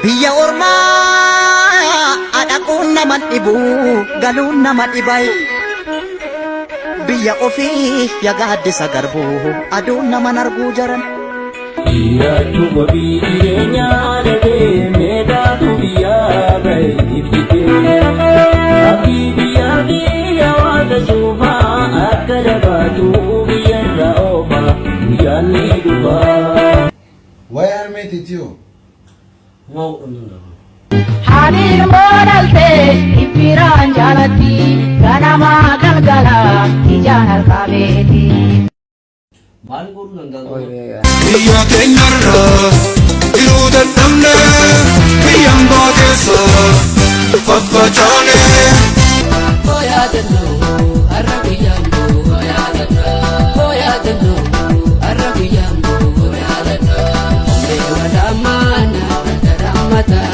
Biyya ormaa adhaquun naman dhibu galuun nama dhibay. Biyya ofii yagaaddisa garbuu aduun naman arguu jaran. Biyyaatu wabii jireenyaa dhabee meedaatu biyyaa bahe ibsitee. Abdii biyyaa fi hawaasa suufaa akka dhabaatu biyyarra oofa guyyaan ni dhufaa. Why are you making Hadir modalte ipiran jalati ganama galgala ijan alkabeti. Biyya keenyarra jiruu dadhabne biyyaan baakeessa faffacaane. Mata